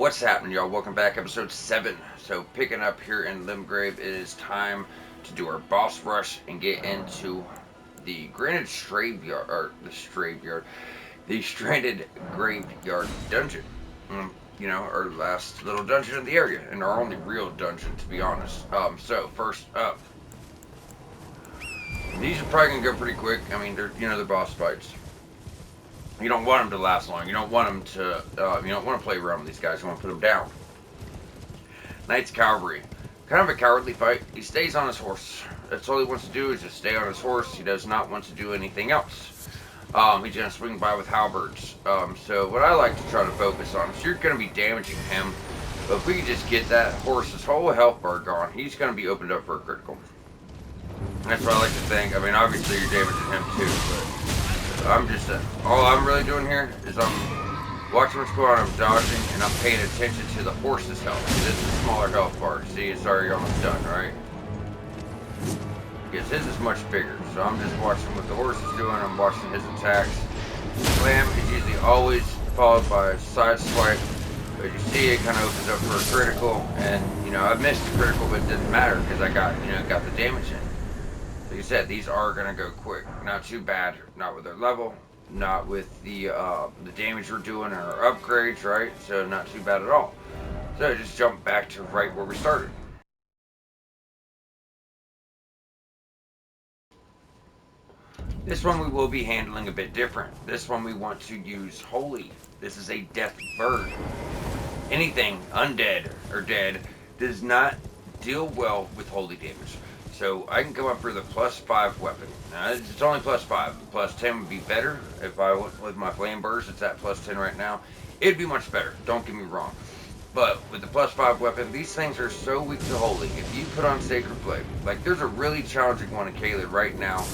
What's happening, y'all? Welcome back, episode 7. So, picking up here in Limgrave, it is time to do our boss rush and get into the Granted Straveyard, or the Stranded Graveyard Dungeon. Our last little dungeon in the area, and our only real dungeon, to be honest. So, first up, these are probably gonna go pretty quick. I mean, they're boss fights. You don't want them to last long. You don't want them to, you don't want to play around with these guys. You want to put them down. Knight's Cavalry. Kind of a cowardly fight. He stays on his horse. That's all he wants to do is just stay on his horse. He does not want to do anything else. He's going to swing by with halberds. So what I like to try to focus on is you're going to be damaging him. But if we can just get that horse's whole health bar gone, he's going to be opened up for a critical. That's what I like to think. I mean, obviously you're damaging him too, but all I'm really doing here is I'm watching what's going on, I'm dodging, and I'm paying attention to the horse's health. See, this is a smaller health bar. See, it's already almost done, right? Because his is much bigger, so I'm just watching what the horse is doing. I'm watching his attacks. Slam is usually always followed by a side swipe, but you see it kind of opens up for a critical, and I missed the critical, but it didn't matter because I got the damage in. Like I said, these are gonna go quick. Not too bad. Not with their level. Not with the damage we're doing or our upgrades, right? So not too bad at all. So just jump back to right where we started. This one we will be handling a bit different. This one we want to use Holy. This is a death bird. Anything undead or dead does not deal well with holy damage. So I can come up for the +5 weapon. Now it's only +5. +10 would be better. If I went with my flame burst, it's at +10 right now. It'd be much better. Don't get me wrong. But with the +5 weapon, these things are so weak to holy. If you put on Sacred Blade, like there's a really challenging one in Caelid right now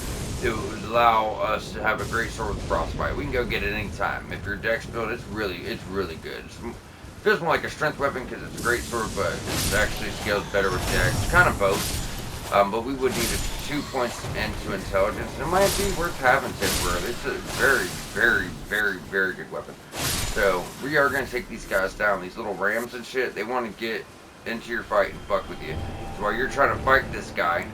to allow us to have a great sword with frostbite. We can go get it anytime. If your dex build, it's really good. It feels more like a strength weapon because it's a great sword, but it actually scales better with dex. It's kind of both. But we would need 2 points into intelligence. It might be worth having temporarily. It's a very, very, very, very good weapon. So we are going to take these guys down. These little rams and shit, they want to get into your fight and fuck with you. So while you're trying to fight this guy,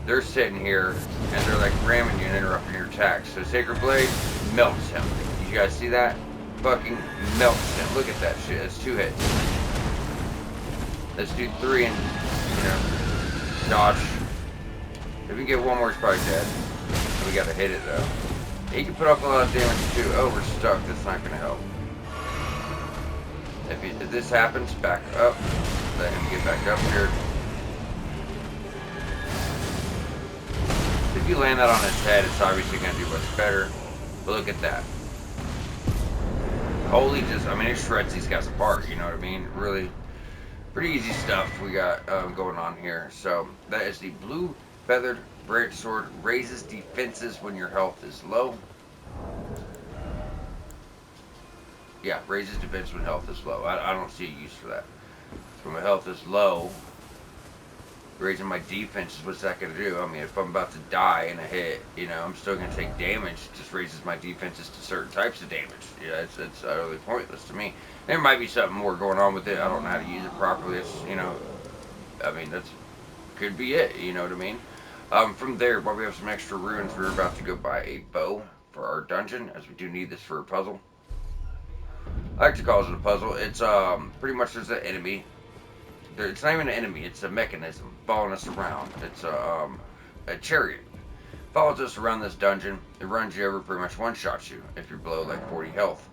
they're sitting here and they're like ramming you and interrupting your attacks. So Sacred Blade melts him. Did you guys see that? Fucking melts him. Look at that shit. That's 2 hits. Let's do 3 and, dodge. If we get one more, he's probably dead. We gotta hit it though. He can put up a lot of damage too. Oh, we're stuck. That's not gonna help. If this happens, back up. Let him get back up here. If you land that on his head, it's obviously gonna do much better. But look at that. Holy it shreds these guys apart. You know what I mean? Really. Pretty easy stuff we got going on here. So that is the blue feathered branch sword. Raises defenses when your health is low. Yeah, raises defense when health is low. I don't see a use for that. So when my health is low, raising my defense is what's that going to do? I mean, if I'm about to die in a hit, I'm still going to take damage. It just raises my defenses to certain types of damage. Yeah, it's utterly pointless to me. There might be something more going on with it. I don't know how to use it properly. That's could be it. You know what I mean? From there, while we have some extra runes, we're about to go buy a bow for our dungeon, as we do need this for a puzzle. I like to call it a puzzle. It's pretty much there's an enemy. It's not even an enemy. It's a mechanism following us around. It's a chariot. Follows us around this dungeon. It runs you over, pretty much one-shots you if you're below like 40 health.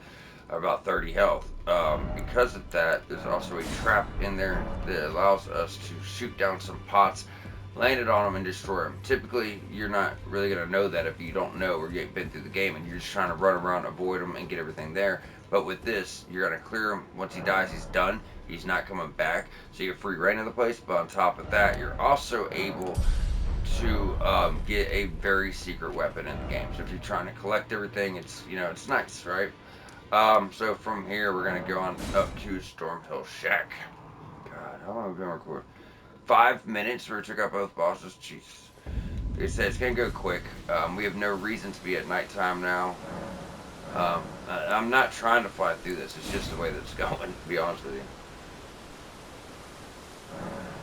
About 30 health. Because of that, there's also a trap in there that allows us to shoot down some pots, land it on them, and destroy them. Typically, you're not really going to know that if you don't know or you ain't been through the game and you're just trying to run around, avoid them, and get everything there. But with this, you're going to clear him. Once he dies, he's done. He's not coming back. So you have free reign of the place. But on top of that, you're also able to get a very secret weapon in the game. So if you're trying to collect everything, it's nice, right? So from here, we're going to go on up to Stormhill Shack. God, how long have we been recording? 5 minutes where we took out both bosses. Jesus. Like I said, it's going to go quick. We have no reason to be at nighttime now. I'm not trying to fly through this. It's just the way that it's going, to be honest with you.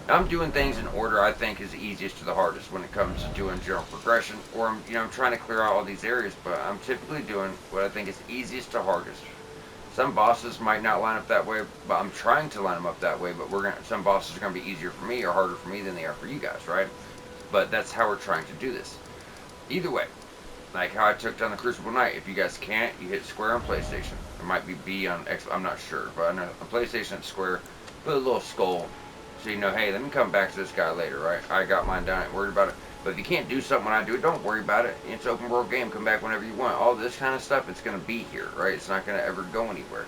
I'm doing things in order I think is easiest to the hardest when it comes to doing general progression, or I'm trying to clear out all these areas, but I'm typically doing what I think is easiest to hardest. Some bosses might not line up that way, but I'm trying to line them up that way. But some bosses are gonna be easier for me or harder for me than they are for you guys, right? But that's how we're trying to do this. Either way, like how I took down the Crucible Knight. If you guys can't, you hit square on PlayStation. It might be B on X. I'm not sure, but I know on PlayStation it's square. Put a little skull, so you know, hey, let me come back to this guy later, right? I got mine done. I ain't worried about it. But if you can't do something when I do it, don't worry about it. It's an open world game. Come back whenever you want. All this kind of stuff, it's going to be here, right? It's not going to ever go anywhere.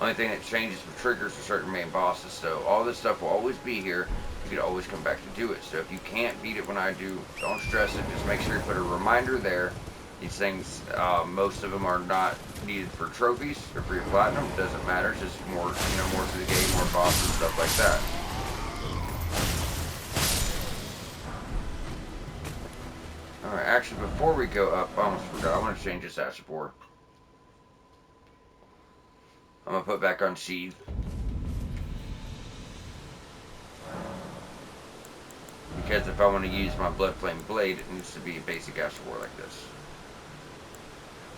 Only thing that changes for triggers for certain main bosses. So all this stuff will always be here. You can always come back to do it. So if you can't beat it when I do, don't stress it. Just make sure you put a reminder there. These things, most of them are not needed for trophies or for your platinum. It doesn't matter. It's just more, more to the game, more bosses, stuff like that. Alright, actually, before we go up, I almost forgot. I want to change this Asher 4. I'm going to put back on Sheath. Because if I want to use my Blood Flame Blade, it needs to be a basic Asher 4 like this.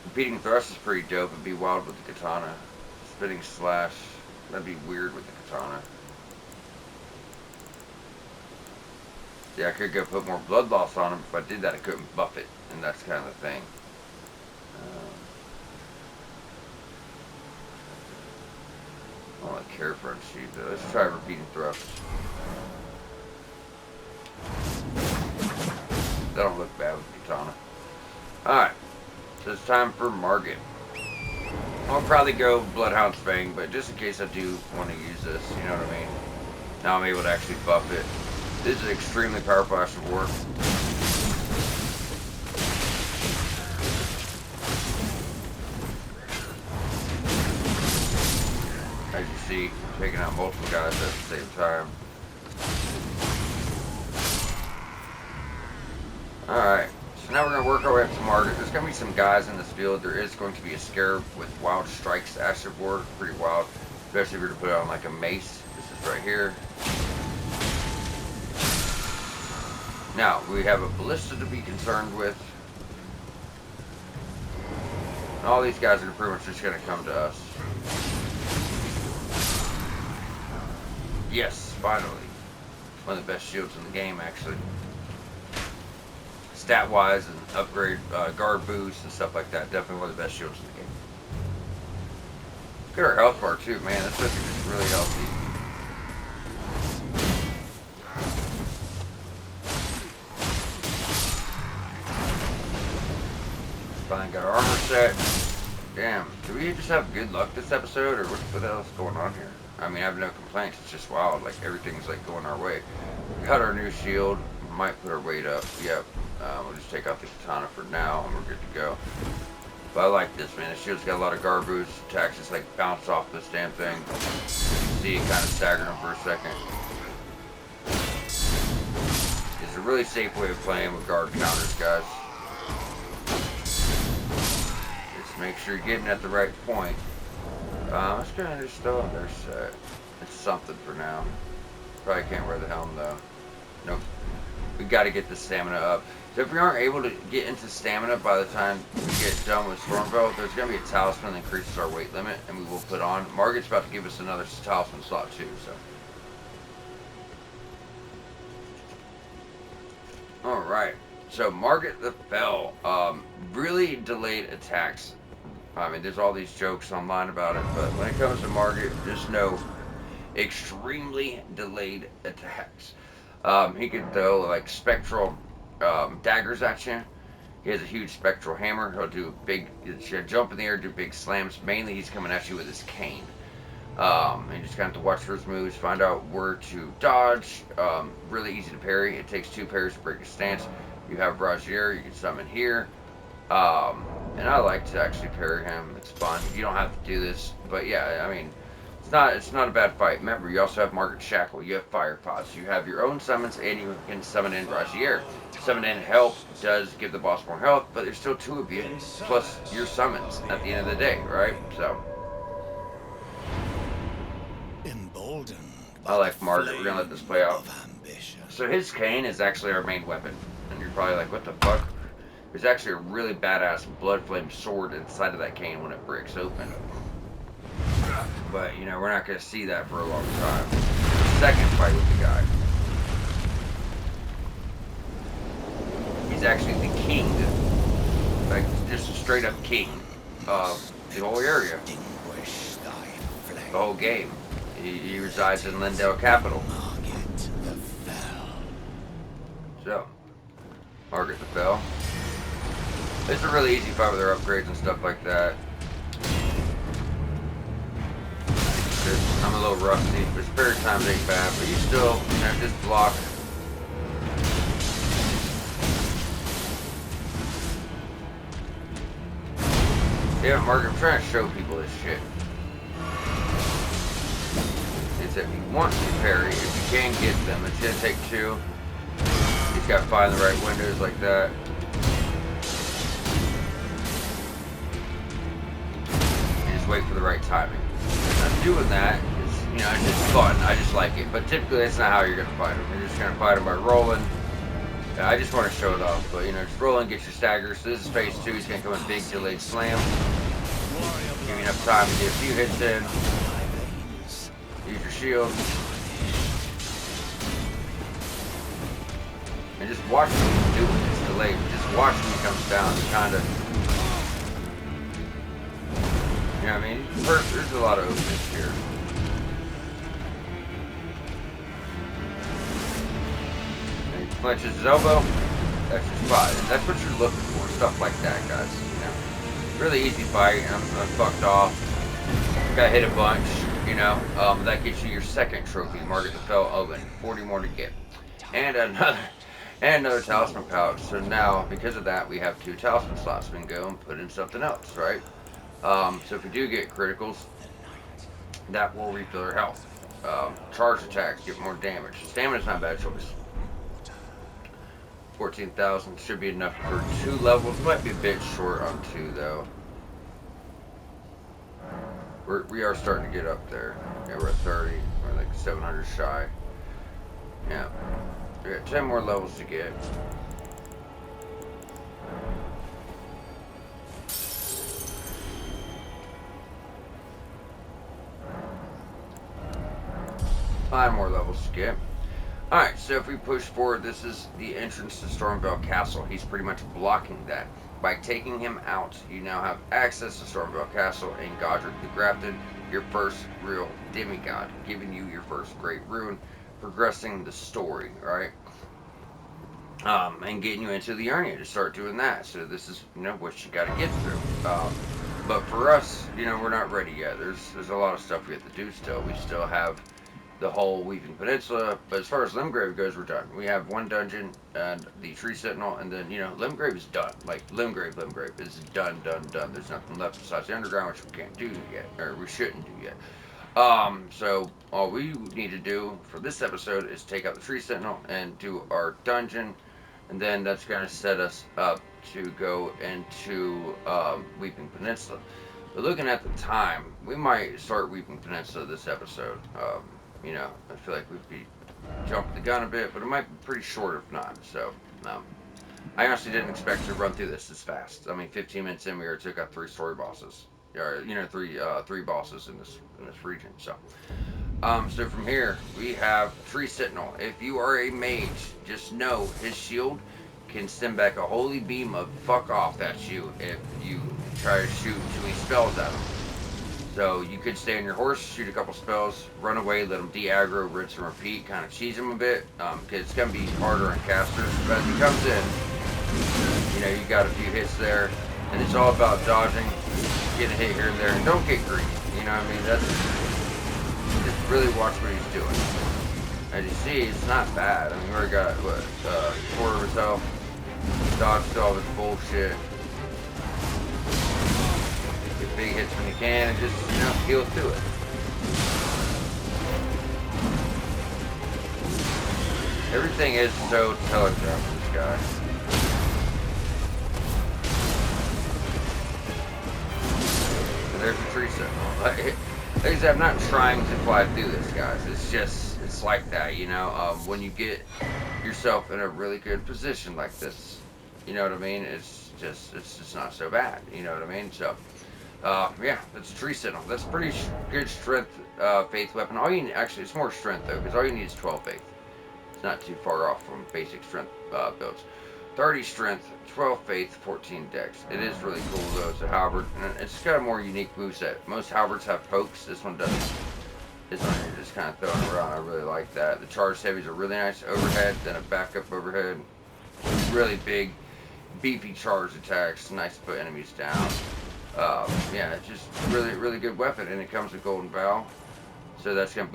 Repeating Thrust is pretty dope. It'd be wild with the Katana. Spinning Slash, that'd be weird with the Katana. Yeah, I could go put more blood loss on him. If I did that, I couldn't buff it, and that's kind of the thing. I don't really care for Unsheathed, though. Let's try repeating thrust. That don't look bad with Katana. Alright, so it's time for Margit. I'll probably go Bloodhound's Fang, but just in case I do want to use this, you know what I mean? Now I'm able to actually buff it. This is extremely powerful Asher War. As you see, taking out multiple guys at the same time. Alright, so now we're going to work our way up to Margit. There's going to be some guys in this field. There is going to be a Scarab with Wild Strikes Asher War. Pretty wild. Especially if we were to put it on like a mace. This is right here. Now, we have a Ballista to be concerned with. And all these guys are pretty much just going to come to us. Yes, finally. One of the best shields in the game, actually. Stat-wise and upgrade guard boost and stuff like that. Definitely one of the best shields in the game. Look at our health bar, too, man. This sucker is really healthy. Finally got our armor set. Damn, do we just have good luck this episode, or what the hell is going on here? I mean, I have no complaints. It's just wild. Like, everything's, like, going our way. We got our new shield. Might put our weight up. Yep. We'll just take out the Katana for now, and we're good to go. But I like this, man. The shield's got a lot of guard boost. Attacks just, like, bounce off this damn thing. You can see it kind of staggering them for a second. It's a really safe way of playing with guard counters, guys. Just make sure you're getting at the right point. Let's go ahead and just throw another set. It's something for now. Probably can't wear the helm though. Nope. We got to get the stamina up. So if we aren't able to get into stamina by the time we get done with Stormveil, there's going to be a talisman that increases our weight limit, and we will put on. Margit's about to give us another talisman slot too. So. All right. So Margit the Fell, really delayed attacks. I mean, there's all these jokes online about it, but when it comes to Margit, just know extremely delayed attacks. He can throw like spectral daggers at you. He has a huge spectral hammer. He'll do big, jump in the air, do big slams. Mainly, he's coming at you with his cane. And you just kind of have to watch for his moves, find out where to dodge. Really easy to parry. It takes 2 parries to break his stance. You have Brazier, you can summon here. And I like to actually parry him. It's fun. You don't have to do this, but yeah, I mean, It's not a bad fight. Remember, you also have Margaret Shackle. You have Fire Pods. You have your own summons, and you can summon in Razier. Summon in help does give the boss more health, but there's still two of you plus your summons at the end of the day, right? So Emboldened I by like the Margaret. We're gonna let this play out. of ambition. So his cane is actually our main weapon, and you're probably like, what the fuck? There's actually a really badass blood flame sword inside of that cane when it breaks open. But, you know, we're not going to see that for a long time. Second fight with the guy. He's actually the king. Like, just a straight up king of the whole area. The whole game. He resides in Lindell Capital. So, Margit the Fell. It's a really easy fight with their upgrades and stuff like that. I'm a little rusty, but spare time ain't bad, but you still, you know, just block. Yeah, Margaret, I'm trying to show people this shit. It's if you want to parry, if you can get them, it's gonna take two. You just gotta find the right windows like that. And just wait for the right timing. I'm doing that is, you know, it's just fun. I just like it. But typically, that's not how you're gonna fight them. You're just gonna fight them by rolling. I just want to show it off, but you know, just rolling, get your staggers. So this is phase 2. He's gonna come in big delayed slam. Give you enough time to get a few hits in. Use your shield. And just watch him do it. It's delayed. Just watch him when he comes down. Kind of. You know what I mean? First, there's a lot of openings here. And he clenches his elbow. That's your spot. And that's what you're looking for. Stuff like that, guys. You know, really easy fight. I'm fucked off. Got hit a bunch. You know, that gets you your second trophy, Margit the Fell Oven. 40 more to get, and another talisman pouch. So now, because of that, we have 2 talisman slots. We can go and put in something else, right? So if we do get criticals, that will refill our health. Charge attacks get more damage. Stamina's not a bad choice. 14,000 should be enough for 2 levels. Might be a bit short on 2 though. We are starting to get up there. Yeah, we're at 30. We're like 700 shy. Yeah. We got 10 more levels to get. Five more levels to get. Alright, so if we push forward, this is the entrance to Stormvale Castle. He's pretty much blocking that. By taking him out, you now have access to Stormvale Castle and Godric the Grafted, your first real demigod, giving you your first great rune, progressing the story, right? And getting you into the Liurnia to start doing that. So this is, you know, what you got to get through. But for us, you know, we're not ready yet. There's a lot of stuff we have to do still. We still have the whole Weeping Peninsula, but as far as Limgrave goes, we're done. We have 1 dungeon and the Tree Sentinel, and then, you know, Limgrave is done. Like, Limgrave is done. There's nothing left besides the Underground, which we can't do yet, or we shouldn't do yet. So all we need to do for this episode is take out the Tree Sentinel and do our dungeon, and then that's going to set us up to go into Weeping Peninsula. But looking at the time, we might start Weeping Peninsula this episode. You know, I feel like we'd be jumping the gun a bit, but it might be pretty short if not. So, I honestly didn't expect to run through this fast. I mean, 15 minutes in, we already took out 3 story bosses. Or, you know, three bosses in this region. So, so from here we have Tree Sentinel. If you are a mage, just know his shield can send back a holy beam of fuck off at you if you try to shoot too many spells at him. So you could stay on your horse, shoot a couple spells, run away, let him de-aggro, rinse and repeat, kind of cheese him a bit, because it's going to be harder on casters. But as he comes in, you know, you got a few hits there, and it's all about dodging, getting a hit here and there, and don't get greedy. You know what I mean? That's just really watch what he's doing. As you see, it's not bad. I mean, we already got, what, quarter of his health, dodged all this bullshit. Big hits when you can, and just, you know, heal through it. Everything is so telegraphed for this guy. And there's a tree sentinel. Like I said, I'm not trying to fly through this, guys. It's like that, you know. When you get yourself in a really good position like this, you know what I mean? It's just not so bad, you know what I mean? So, yeah, that's a tree sentinel. That's pretty good strength, faith weapon. All you need, actually, it's more strength though, because all you need is 12 faith. It's not too far off from basic strength builds. 30 strength, 12 faith, 14 dex. It is really cool though. It's a halberd, and it's got a more unique moveset. Most halberds have pokes. This one doesn't. This one you're just kind of throwing around. I really like that. The charged heavies are really nice overhead, then a backup overhead. Really big, beefy charged attacks. Nice to put enemies down. Yeah, it's just really good weapon, and it comes with golden bow. So that's going to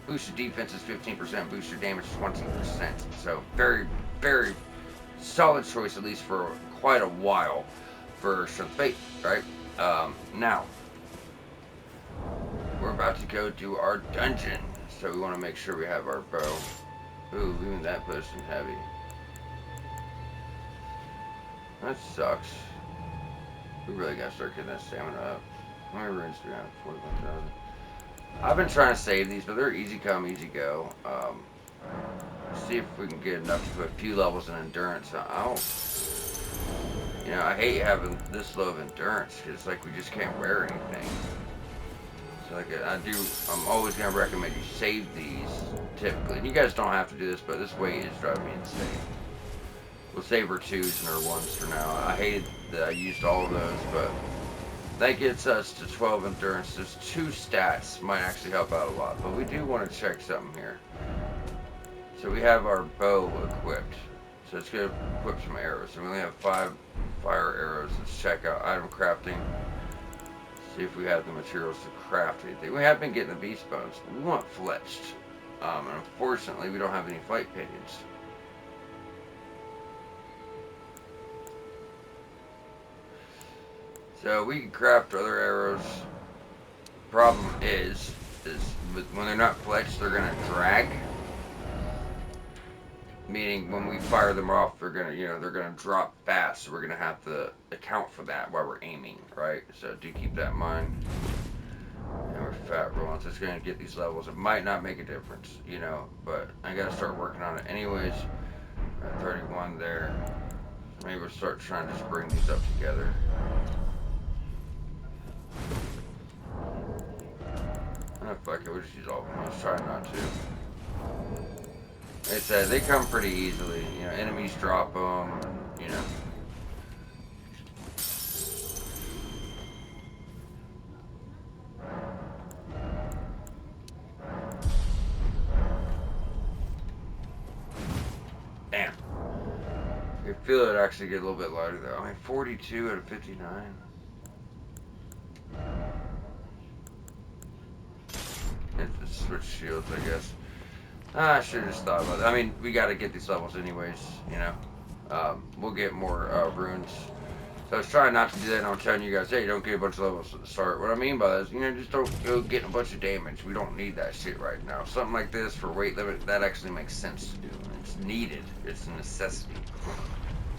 boost your defenses 15%, boost your damage 20%. So very solid choice, at least for quite a while, for strength faith, right? Now we're about to go do our dungeon, so we want to make sure we have our bow. Ooh, even that potion heavy. That sucks. We really gotta start getting that stamina up. My runes do have 41,000. I've been trying to save these, but they're easy come, easy go. See if we can get enough to put a few levels in endurance. I don't, you know, I hate having this low of endurance because it's like we just can't wear anything. So like I'm always gonna recommend you save these typically. And you guys don't have to do this, but this weight is driving me insane. We'll save our 2s and our 1s for now. I hated that I used all of those, but that gets us to 12 endurance. Those 2 stats might actually help out a lot, but we do want to check something here. So we have our bow equipped. So let's go equip some arrows. So we only have 5 fire arrows. Let's check out item crafting. See if we have the materials to craft anything. We have been getting the beast bones. We want fletched. And unfortunately, we don't have any flight pinions. So we can craft other arrows. Problem is when they're not fletched, they're gonna drag. Meaning when we fire them off, they're gonna drop fast. So we're gonna have to account for that while we're aiming, right? So do keep that in mind. And we're fat rolling, so it's gonna get these levels. It might not make a difference, you know, but I gotta start working on it anyways. We're at 31 there. Maybe we'll start trying to just bring these up together. Oh, fuck it, we'll just use all of them. Let's try not to. Like I said, they come pretty easily. You know, enemies drop them, you know. Damn. I feel it actually get a little bit lighter though. I mean, 42 out of 59. It's switch shields, I guess. I should have just thought about it. I mean, we got to get these levels anyways, you know. We'll get more runes. So I was trying not to do that, and I'm telling you guys, hey, don't get a bunch of levels at the start. What I mean by that is, you know, just don't go getting a bunch of damage. We don't need that shit right now. Something like this for weight limit, that actually makes sense to do. It's needed. It's a necessity.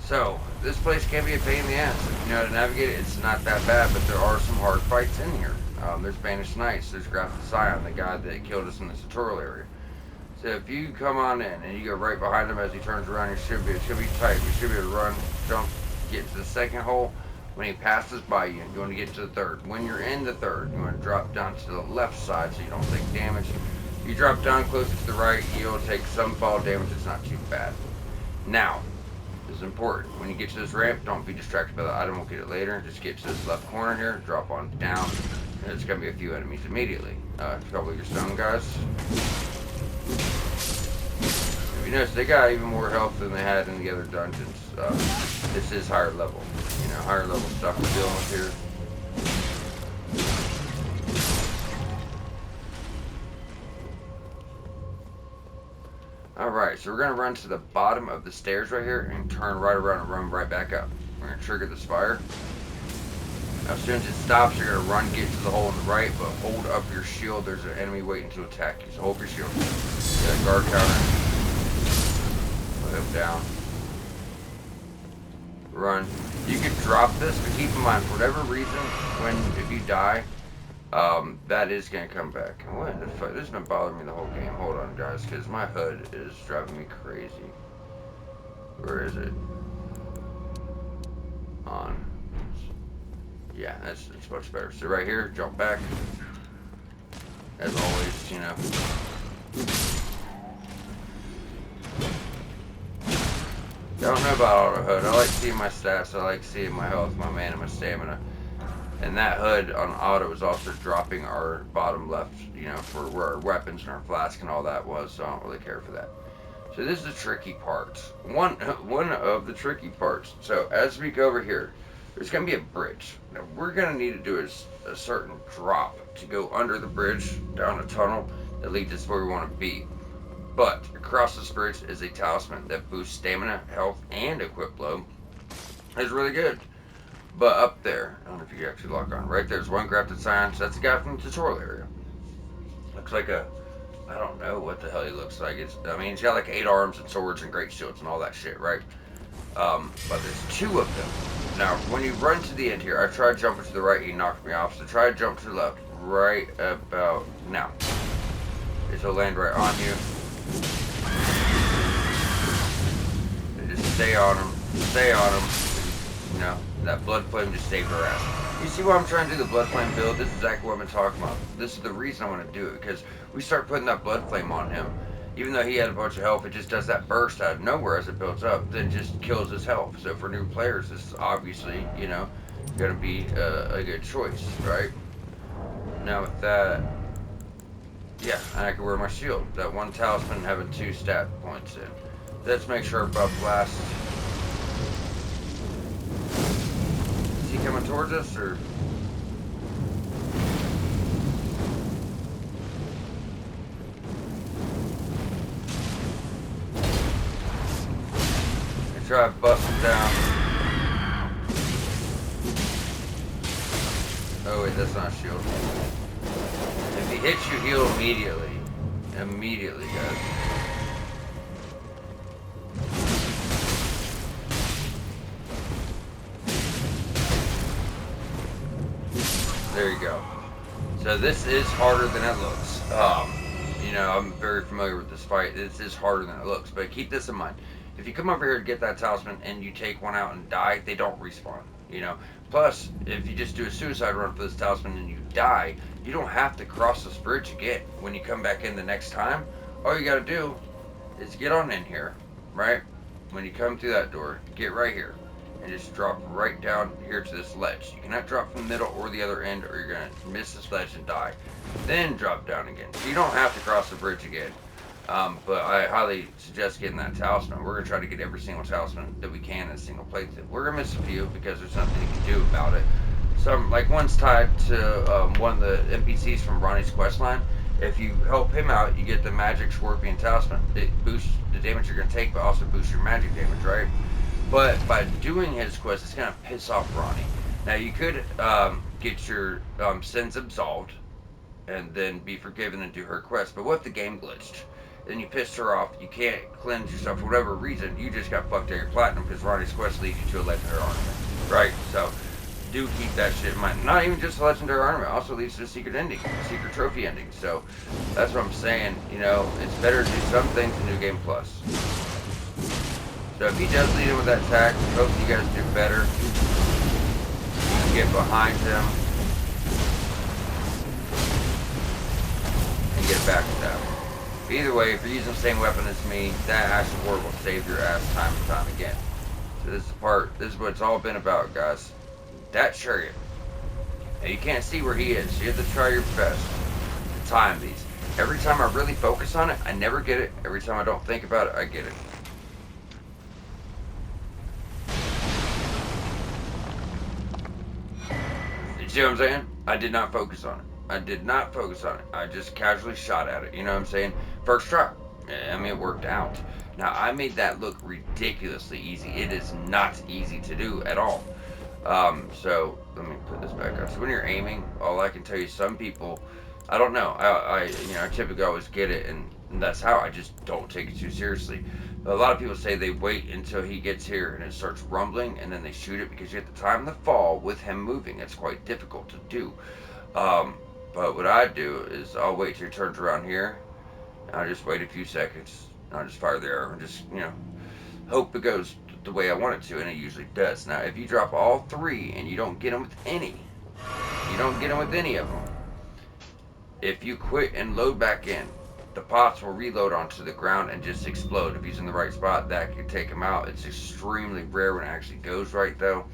So, this place can be a pain in the ass. If you know how to navigate it, it's not that bad, but there are some hard fights in here. There's Banished Knights, there's Grafted Scion, the guy that killed us in the tutorial area. So if you come on in and you go right behind him as he turns around, it should be tight. You should be able to run, jump, get to the second hole. When he passes by you, you want to get to the third. When you're in the third, you want to drop down to the left side so you don't take damage. If you drop down closer to the right, you'll take some fall damage. It's not too bad. Now, this is important. When you get to this ramp, don't be distracted by the item. We'll get it later. Just get to this left corner here, drop on down, and there's going to be a few enemies immediately. A couple of your stone guys. If you notice, they got even more health than they had in the other dungeons. This is higher level. You know, higher level stuff we're dealing with here. Alright, so we're going to run to the bottom of the stairs right here and turn right around and run right back up. We're going to trigger the spire. Now, as soon as it stops, you're going to run, get to the hole on the right, but hold up your shield. There's an enemy waiting to attack you, so hold your shield. Get a guard counter. him down. Run. You can drop this, but keep in mind, for whatever reason, if you die, that is gonna come back. And what the fuck? This has been bothering me the whole game. Hold on, guys, because my HUD is driving me crazy. Where is it? On. Yeah, it's much better. So right here, jump back. As always, you know. I don't know about auto HUD. I like seeing my stats. I like seeing my health, my mana, my stamina. And that HUD on auto is also dropping our bottom left, you know, for where our weapons and our flask and all that was. So I don't really care for that. So this is the tricky part. One of the tricky parts. So as we go over here, there's going to be a bridge. Now we're going to need to do a certain drop to go under the bridge, down a tunnel that leads us where we want to be. But across this bridge is a talisman that boosts stamina, health, and equip load. It's really good. But up there, I don't know if you can actually lock on. Right there's one grafted sign. So that's the guy from the tutorial area. Looks like I don't know what the hell he looks like. I mean, he's got like 8 arms and swords and great shields and all that shit, right? But there's 2 of them. Now, when you run to the end here, I tried jumping to the right, he knocked me off. So try to jump to the left, right about now. It'll land right on you. And just stay on him. Stay on him. You know, that blood flame just saved our ass. You see why I'm trying to do the blood flame build? This is exactly what I've been talking about. This is the reason I want to do it, because we start putting that blood flame on him. Even though he had a bunch of health, it just does that burst out of nowhere as it builds up, then just kills his health. So for new players, this is obviously, you know, going to be a good choice, right? Now with that, yeah, I can wear my shield. That one talisman having 2 stat points in. Let's make sure our buff lasts. Is he coming towards us, or? Try to bust him down. Oh wait, that's not a shield. If he hits you, heal immediately. Immediately, guys. There you go. So this is harder than it looks. You know, I'm very familiar with this fight. This is harder than it looks, but keep this in mind. If you come over here to get that talisman and you take one out and die, they don't respawn, you know. Plus, if you just do a suicide run for this talisman and you die, you don't have to cross this bridge again. When you come back in the next time, all you gotta do is get on in here, right? When you come through that door, get right here and just drop right down here to this ledge. You cannot drop from the middle or the other end, or you're gonna miss this ledge and die. Then drop down again. So you don't have to cross the bridge again. But I highly suggest getting that talisman. We're going to try to get every single talisman that we can in a single playthrough. We're going to miss a few because there's something you can do about it. Some, like one's tied to one of the NPCs from Ronnie's questline. If you help him out, you get the magic scorpion talisman. It boosts the damage you're going to take, but also boosts your magic damage, right? But by doing his quest, it's going to piss off Ronnie. Now, you could get your sins absolved and then be forgiven and do her quest. But what if the game glitched? Then you pissed her off, you can't cleanse yourself for whatever reason, you just got fucked out your platinum because Ronnie's quest leads you to a legendary ornament, right? So, do keep that shit in mind. Not even just a legendary ornament, also leads to a secret ending, a secret trophy ending. So, that's what I'm saying, you know, it's better to do some things in New Game Plus. So, if he does lead in with that attack, hope you guys do better. Get behind him. And get back to that. Either way, if you're using the same weapon as me, that action ward will save your ass time and time again. So this is what it's all been about, guys. That chariot. Now you can't see where he is. You have to try your best to time these. Every time I really focus on it, I never get it. Every time I don't think about it, I get it. You see what I'm saying? I did not focus on it. I did not focus on it. I just casually shot at it. You know what I'm saying? First try. I mean, it worked out. Now, I made that look ridiculously easy. It is not easy to do at all. So, let me put this back up. So, when you're aiming, all I can tell you, some people I don't know. I typically always get it, and that's how. I just don't take it too seriously. But a lot of people say they wait until he gets here and it starts rumbling, and then they shoot it because you have to time the fall with him moving. It's quite difficult to do. Um, but what I do is I'll wait till he turns around here, and I'll just wait a few seconds, and I'll just fire the arrow and just hope it goes the way I want it to, and it usually does. Now, if you drop all three and you don't get them with any, you don't get them with any of them. If you quit and load back in, the pots will reload onto the ground and just explode. If he's in the right spot, that could take him out. It's extremely rare when it actually goes right, though.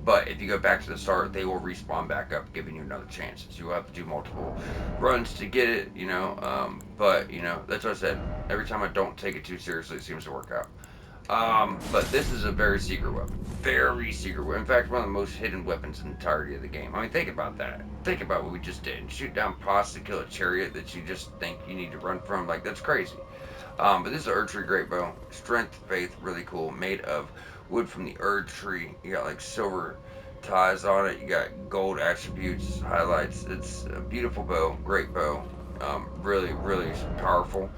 But if you go back to the start, they will respawn back up, giving you another chance. So you'll have to do multiple runs to get it. But that's what I said. Every time I don't take it too seriously, it seems to work out. But this is a very secret weapon. Very secret weapon. In fact, one of the most hidden weapons in the entirety of the game. I mean, think about that. Think about what we just did. Shoot down pots to kill a chariot that you just think you need to run from. Like, that's crazy. But this is an Erd Tree Great Bow. Strength, faith, really cool. Made of wood from the Erd Tree. You got, like, silver ties on it. You got gold attributes, highlights. It's a beautiful bow. Great bow. Really, really powerful.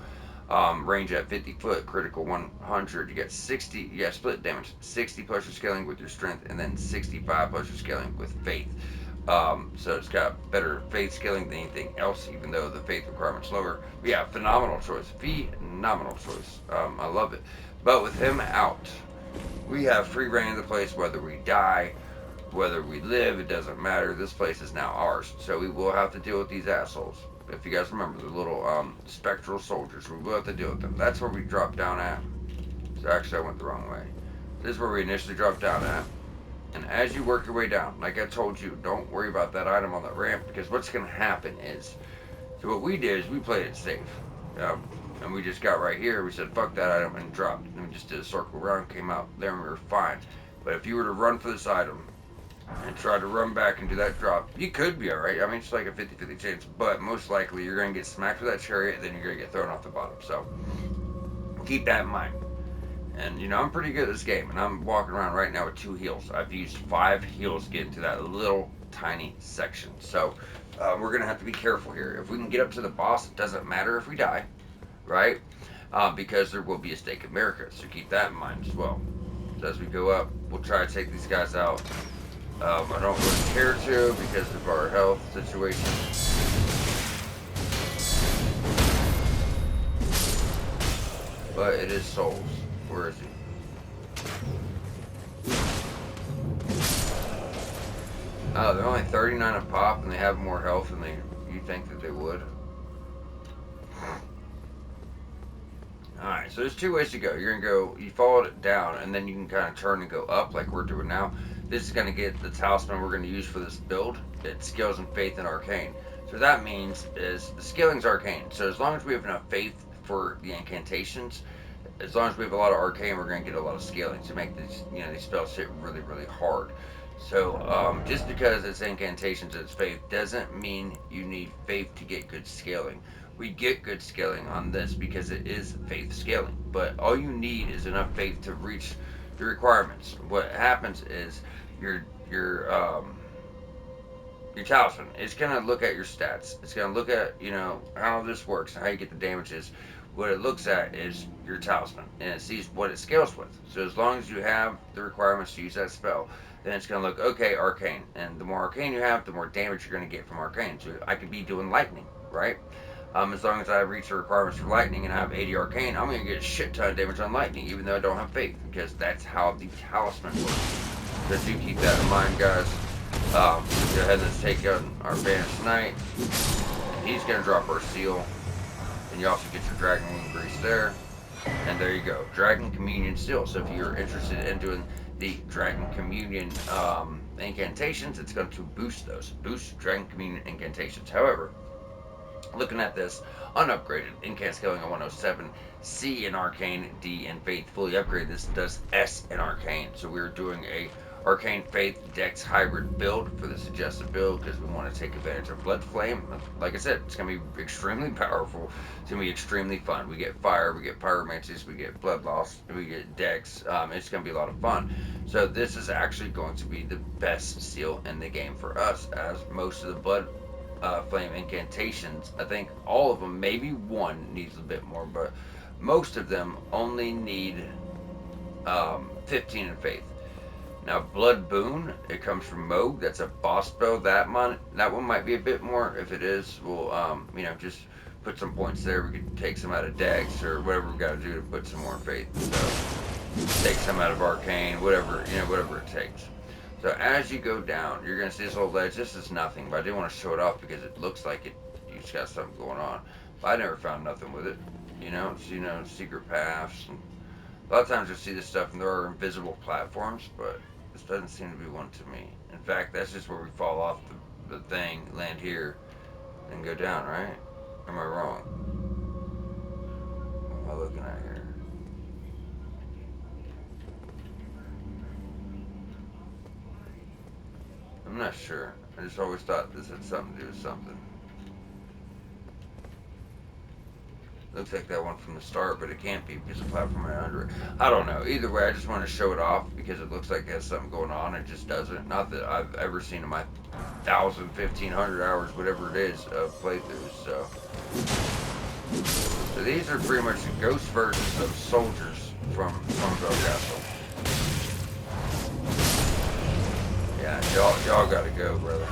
Range at 50 foot, critical 100. You get 60, you got split damage, 60 plus your scaling with your strength, and then 65 plus your scaling with faith. So it's got better faith scaling than anything else, even though the faith requirement's lower. But yeah, phenomenal choice. Phenomenal choice. I love it. But with him out, we have free reign of the place, whether we die, whether we live, it doesn't matter. This place is now ours. So we will have to deal with these assholes. If you guys remember, the little spectral soldiers, we will have to deal with them. That's where we dropped down at. So actually, I went the wrong way. This is where we initially dropped down at. And as you work your way down, like I told you, don't worry about that item on the ramp, because what's going to happen is, so what we did is we played it safe. And we just got right here, we said fuck that item and dropped. And we just did a circle around, came out there, and we were fine. But if you were to run for this item, and try to run back and do that drop, you could be alright. I mean, it's like a 50-50 chance, but most likely you're going to get smacked with that chariot, and then you're going to get thrown off the bottom. So, keep that in mind. And, I'm pretty good at this game, and I'm walking around right now with 2 heals. I've used 5 heals to get into that little tiny section. So, we're going to have to be careful here. If we can get up to the boss, it doesn't matter if we die, right? Because there will be a stake of America, so keep that in mind as well. So as we go up, we'll try to take these guys out. I don't really care to because of our health situation. But it is souls. Where is he? Oh, they're only 39 a pop, and they have more health than you think that they would. Alright, so there's 2 ways to go. You're going to go, you follow it down, and then you can kind of turn and go up like we're doing now. This is going to get the talisman we're going to use for this build. It scales in faith and arcane. So what that means is the scaling's arcane. So as long as we have enough faith for the incantations, as long as we have a lot of arcane, we're going to get a lot of scaling to make these spells hit really, really hard. So just because it's incantations and it's faith doesn't mean you need faith to get good scaling. We get good scaling on this because it is faith scaling, but all you need is enough faith to reach the requirements. What happens is your talisman, it's gonna look at your stats. It's gonna look at how this works and how you get the damages. What it looks at is your talisman, and it sees what it scales with. So as long as you have the requirements to use that spell, then it's gonna look okay, arcane, and the more arcane you have, the more damage you're gonna get from arcane. So I could be doing lightning, right? As long as I reach the requirements for lightning and I have 80 arcane, I'm going to get a shit ton of damage on lightning, even though I don't have faith, because that's how the talisman works. So do keep that in mind, guys. Go ahead and let's take on our banished knight. And he's going to drop our seal. And you also get your dragon wing grease there. And there you go, dragon communion seal. So if you're interested in doing the dragon communion incantations, it's going to boost those. Boost dragon communion incantations. However, looking at this, unupgraded, incant scaling on 107, C in arcane, D in faith, fully upgraded. This does S in arcane. So we're doing a arcane faith dex hybrid build for the suggested build because we want to take advantage of blood flame. Like I said, it's going to be extremely powerful. It's going to be extremely fun. We get fire, we get pyromancies, we get blood loss, we get dex. It's going to be a lot of fun. So this is actually going to be the best seal in the game for us, as most of the blood flame incantations. I think all of them, maybe one needs a bit more, but most of them only need 15 in faith. Now, Blood Boon, it comes from Moog. That's a boss spell. That one might be a bit more. If it is, we'll just put some points there. We could take some out of Dex or whatever we got to do to put some more faith. So take some out of Arcane, whatever it takes. So as you go down, you're gonna see this whole ledge. This is nothing, but I didn't want to show it off because it looks like you just got something going on. But I never found nothing with it. It's, secret paths. And a lot of times you'll see this stuff, and there are invisible platforms, but this doesn't seem to be one to me. In fact, that's just where we fall off the thing, land here, and go down, right? Or am I wrong? What am I looking at here? I'm not sure. I just always thought this had something to do with something. Looks like that one from the start, but it can't be because the platform right under it. I don't know. Either way, I just want to show it off because it looks like it has something going on. It just doesn't. Not that I've ever seen in my 1,000, 1,500 hours, whatever it is, of playthroughs. So these are pretty much the ghost versions of soldiers from Belgastle. Yeah, y'all gotta go, brother.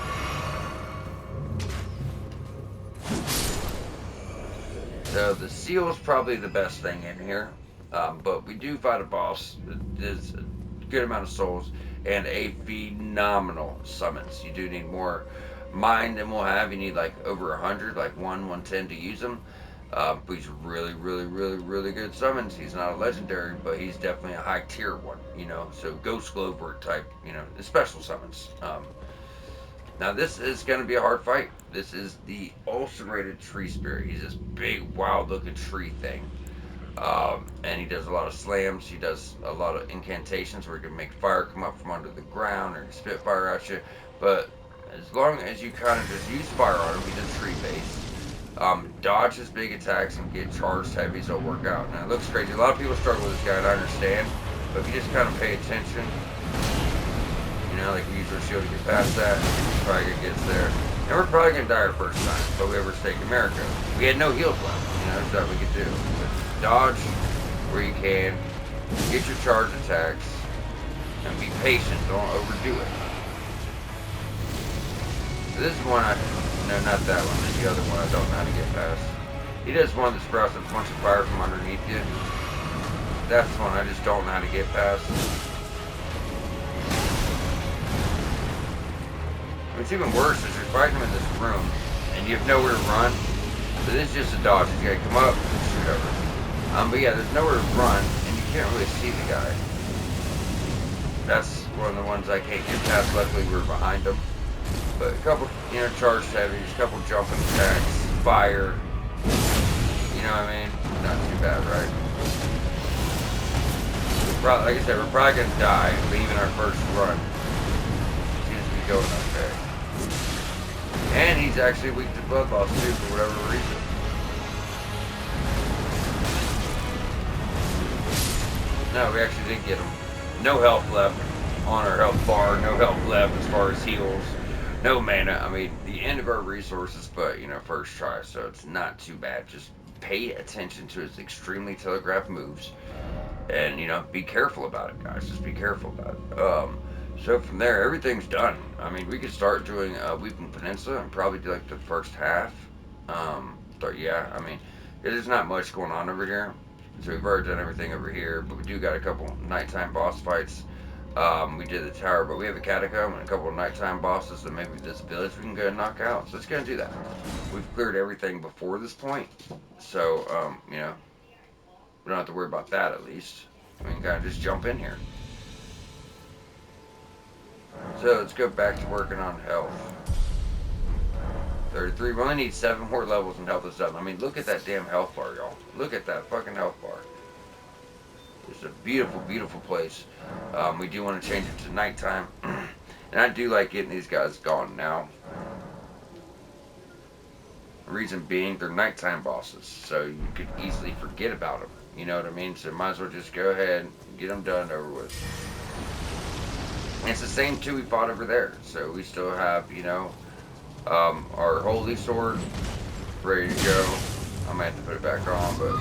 So the seal is probably the best thing in here, but we do fight a boss that is a good amount of souls and a phenomenal summons. You do need more mind than we'll have. You need like over 100, like 110 to use them. But he's really, really, really, really good summons. He's not a legendary, but he's definitely a high tier one. So Ghost Glover type. The special summons. Now this is going to be a hard fight. This is the ulcerated tree spirit. He's this big, wild-looking tree thing, and he does a lot of slams. He does a lot of incantations where he can make fire come up from under the ground or spit fire at you. But as long as you kind of just use fire on him, he's a tree-based. Dodge his big attacks and get charged heavy, so it'll work out. Now it looks crazy. A lot of people struggle with this guy, and I understand. But if you just kind of pay attention. Like we use our shield to get past that. Probably gets there. And we're probably going to die our first time, but we overstake America. We had no heals left, there's nothing we could do. But dodge where you can, get your charge attacks, and be patient, don't overdo it. So this is one no, not that one, this is the other one I don't know how to get past. He does one that sprouts a bunch of fire from underneath you. That's one I just don't know how to get past. What's even worse is you're fighting him in this room, and you have nowhere to run. So this is just a dodge. You gotta come up and shoot over. But yeah, there's nowhere to run, and you can't really see the guy. That's one of the ones I can't get past. Luckily, we're behind him. But a couple, charge heavies, a couple jumping attacks, fire. You know what I mean? Not too bad, right? Like I said, we're probably gonna die, leaving our first run. Seems to be going okay. And he's actually weak to blood loss too, for whatever reason. No, we actually did get him. No health left on our health bar. No health left as far as heals. No mana. I mean, the end of our resources, but, first try. So it's not too bad. Just pay attention to his extremely telegraphed moves. And, be careful about it, guys. Just be careful about it. So from there, everything's done. I mean, we could start doing Weeping Peninsula and probably do like the first half. But yeah, I mean, there's not much going on over here. So we've already done everything over here, but we do got a couple nighttime boss fights. We did the tower, but we have a catacomb and a couple of nighttime bosses that maybe this village we can go and knock out. So let's go and do that. We've cleared everything before this point. So, we don't have to worry about that at least. We can kind of just jump in here. So let's go back to working on health. 33. We only need 7 more levels and health is done. I mean, look at that damn health bar, y'all. Look at that fucking health bar. It's a beautiful, beautiful place. We do want to change it to nighttime. And I do like getting these guys gone now. The reason being, they're nighttime bosses. So you could easily forget about them. You know what I mean? So might as well just go ahead and get them done and over with. And it's the same two we fought over there. So we still have, Our holy sword, ready to go. I might have to put it back on, but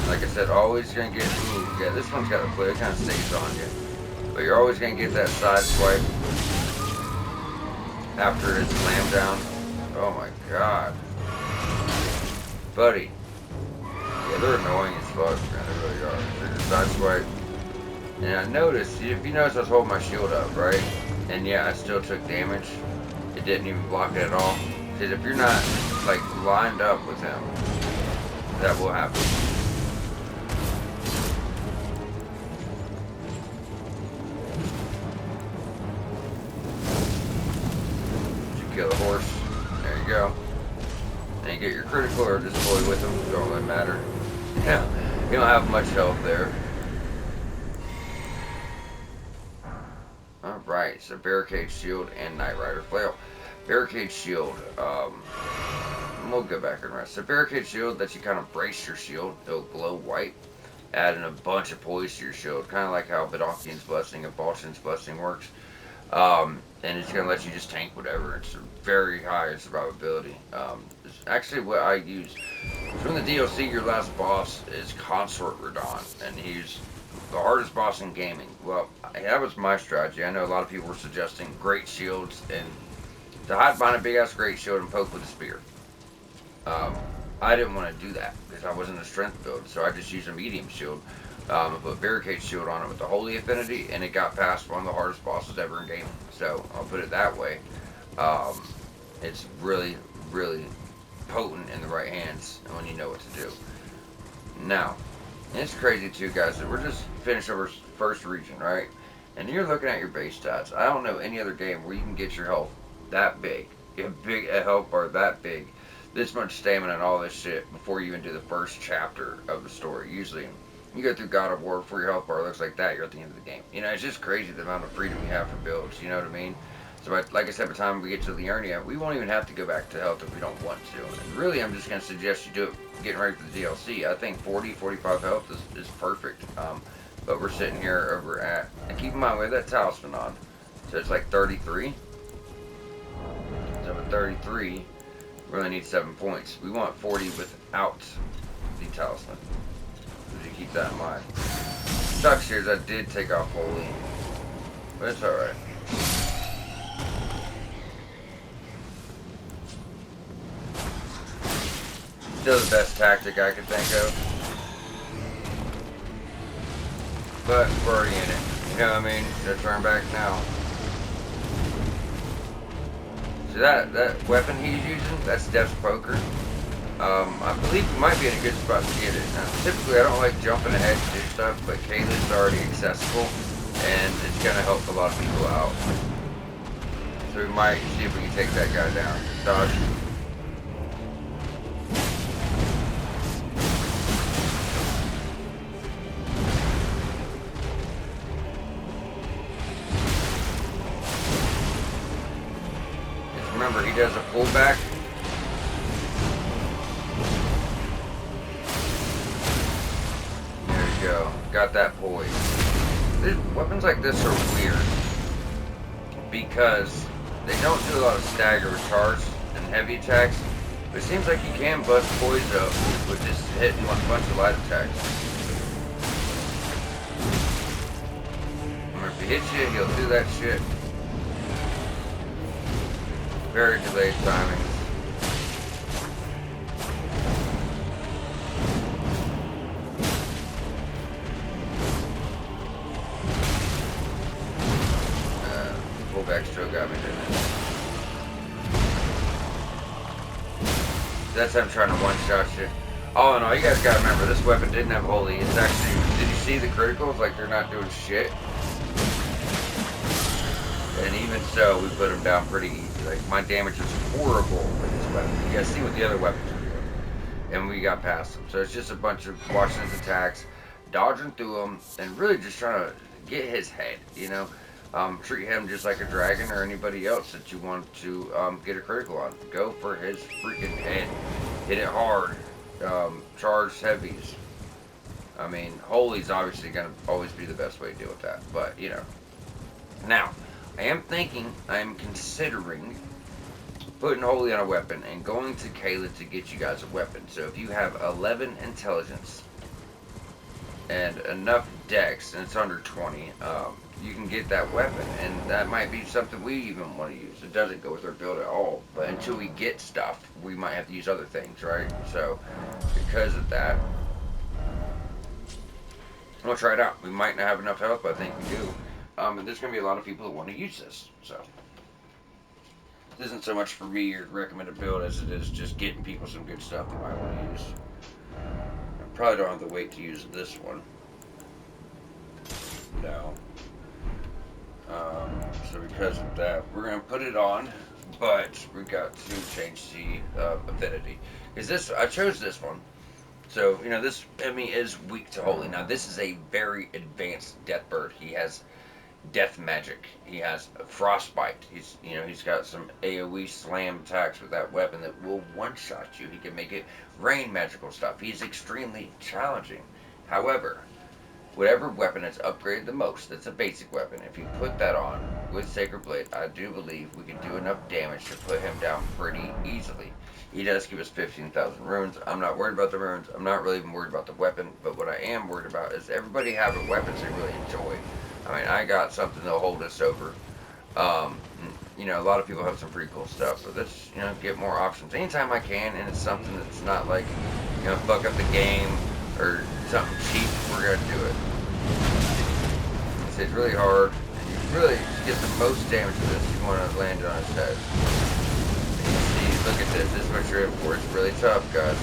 like I said, always gonna get. Ooh, yeah, this one's got a flip. It kind of stays on you, but you're always gonna get that side swipe after it's slammed down. Oh my god, buddy. Yeah, they're annoying as fuck, man. They really are. They're just side swipe. And I noticed, if you notice, I was holding my shield up, right? And yeah, I still took damage. It didn't even block it at all. Because if you're not, like, lined up with him, that will happen. Did you kill a horse? There you go. And you get your critical or deploy with him. Don't really matter. Yeah, you don't have much health there. Alright, so barricade shield and Knight Rider flail. Barricade shield, we'll go back and rest. So barricade shield lets you kind of brace your shield. It'll glow white, adding a bunch of poise to your shield. Kind of like how Bedakian's Blessing and Balshan's Blessing works. And it's going to let you just tank whatever. It's very high in survivability. It's actually what I use. From the DLC, your last boss is Consort Radon, and he's the hardest boss in gaming. Well, that was my strategy. I know a lot of people were suggesting great shields and to hide behind a big ass great shield and poke with a spear. I didn't want to do that because I wasn't a strength build, so I just used a medium shield. I put barricade shield on it with the holy affinity, and it got past one of the hardest bosses ever in gaming. So I'll put it that way. It's really, really potent in the right hands when you know what to do. Now, and it's crazy too, guys, that we're just finished our first region, right? And you're looking at your base stats. I don't know any other game where you can get your health that big, a health bar that big, this much stamina and all this shit before you even do the first chapter of the story. Usually, you go through God of War before your health bar looks like that, you're at the end of the game. You know, it's just crazy the amount of freedom you have for builds, you know what I mean? So, like I said, by the time we get to Liurnia, we won't even have to go back to health if we don't want to. And really, I'm just going to suggest you do it getting ready for the DLC. I think 40, 45 health is perfect. But we're sitting here over at, and keep in mind, we have that talisman on. So it's like 33. So with 33, we really need 7 points. We want 40 without the talisman. So you keep that in mind. Sucks here is I did take off holy, but it's alright. Still the best tactic I could think of. But we're already in it. You know what I mean? Gotta turn back now. So that weapon he's using, that's Death's Poker. I believe we might be in a good spot to get it. Now, typically I don't like jumping ahead to do stuff, but Kayla's already accessible, and it's gonna help a lot of people out. So we might see if we can take that guy down. Dodge. Remember, he does a pullback. There you go. Got that poise. Weapons like this are weird because they don't do a lot of stagger or charge and heavy attacks. But it seems like you can bust poise up with just hitting a bunch of light attacks. Remember, if he hits you, he'll do that shit. Very delayed timing. Pullback still got me, didn't it? That's how I'm trying to one-shot you. All in all, you guys gotta remember, this weapon didn't have holy. It's actually, did you see the criticals? Like, they're not doing shit. And even so, we put them down pretty easy. Like, my damage was horrible with this weapon. You guys see what the other weapons are doing. And we got past them. So it's just a bunch of watching his attacks, dodging through them, and really just trying to get his head, you know? Treat him just like a dragon or anybody else that you want to get a critical on. Go for his freaking head. Hit it hard. Charge heavies. I mean, holy's obviously going to always be the best way to deal with that. But, you know. Now, I am considering putting Holy on a weapon and going to Kayla to get you guys a weapon. So if you have 11 intelligence and enough dex, and it's under 20, you can get that weapon, and that might be something we even want to use. It doesn't go with our build at all, but until we get stuff, we might have to use other things, right? So because of that, we'll try it out. We might not have enough health, but I think we do. And there's going to be a lot of people that want to use this. So this isn't so much for me your recommended build as it is just getting people some good stuff they might want to use. I probably don't have to wait to use this one. No. So because of that, we're going to put it on, but we got to change the affinity. Because this, I chose this one. So, you know, this enemy is weak to holy. Now, this is a very advanced death bird. He has death magic. He has frostbite. He's got some AoE slam attacks with that weapon that will one-shot you. He can make it rain magical stuff. He's extremely challenging. However, whatever weapon is upgraded the most, that's a basic weapon. If you put that on with Sacred Blade, I do believe we can do enough damage to put him down pretty easily. He does give us 15,000 runes. I'm not worried about the runes. I'm not really even worried about the weapon. But what I am worried about is everybody having weapons they really enjoy. I mean, I got something that'll hold us over. A lot of people have some pretty cool stuff. But let's, get more options anytime I can. And it's something that's not like, fuck up the game or something cheap. We're going to do it. It's really hard. And you really, to get the most damage with this, you want to land it on his head. Look at this. This is what you're in for. It's really tough, guys.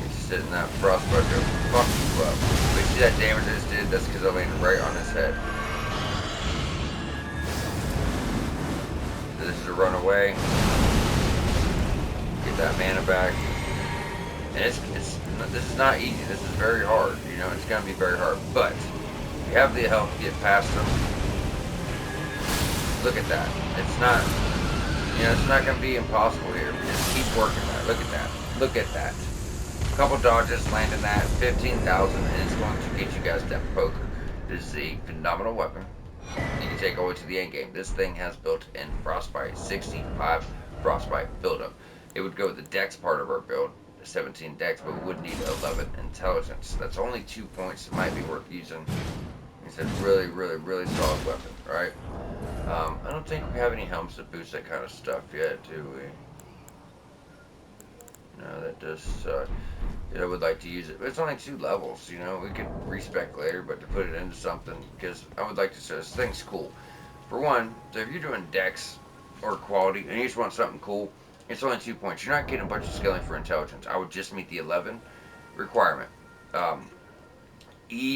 He's sitting that frostbite to fuck you up. But you see that damage I just did? That's because I landed right on his head. So this is a runaway. Get that mana back. And this is not easy. This is very hard. It's going to be very hard. But if you have the health to get past them, look at that. It's not going to be impossible here. Just keep working that. Look at that. Look at that. A couple dodges, landing that, 15,000, and it's going to get you guys Death Poker. This is a phenomenal weapon. You can take all the way to the end game. This thing has built-in Frostbite, 65 Frostbite buildup. It would go with the Dex part of our build, 17 Dex, but we would need 11 Intelligence. That's only 2 points. It might be worth using. It's a really, really, really solid weapon, right? I don't think we have any helms that boost that kind of stuff yet, do we? No, that does suck. I would like to use it, but it's only 2 levels, we could respec later, but to put it into something, because I would like to say this thing's cool. For one, so if you're doing Dex or quality, and you just want something cool, it's only 2 points. You're not getting a bunch of scaling for intelligence. I would just meet the 11 requirement.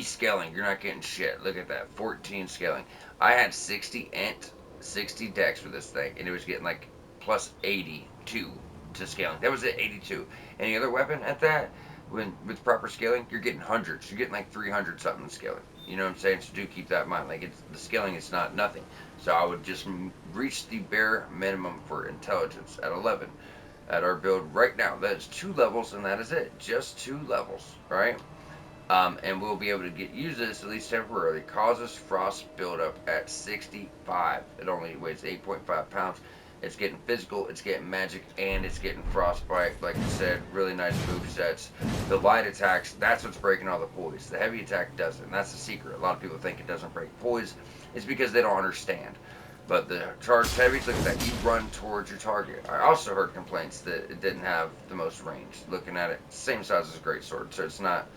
Scaling, you're not getting shit. Look at that, 14 scaling. I had 60 int, 60 dex for this thing, and it was getting like plus 82 to scaling. That was at 82. Any other weapon at that, with proper scaling, you're getting hundreds. You're getting like 300 something scaling. You know what I'm saying? So do keep that in mind. Like, the scaling is not nothing. So I would just reach the bare minimum for intelligence at 11 at our build right now. That is 2 levels, and that is it. Just 2 levels, right? And we'll be able to use this, at least temporarily. Causes frost buildup at 65. It only weighs 8.5 pounds. It's getting physical, it's getting magic, and it's getting frostbite. Like I said, really nice move sets. The light attacks, that's what's breaking all the poise. The heavy attack doesn't, and that's the secret. A lot of people think it doesn't break poise. It's because they don't understand. But the charged heavies, look at that. You run towards your target. I also heard complaints that it didn't have the most range. Looking at it, same size as a greatsword, so it's not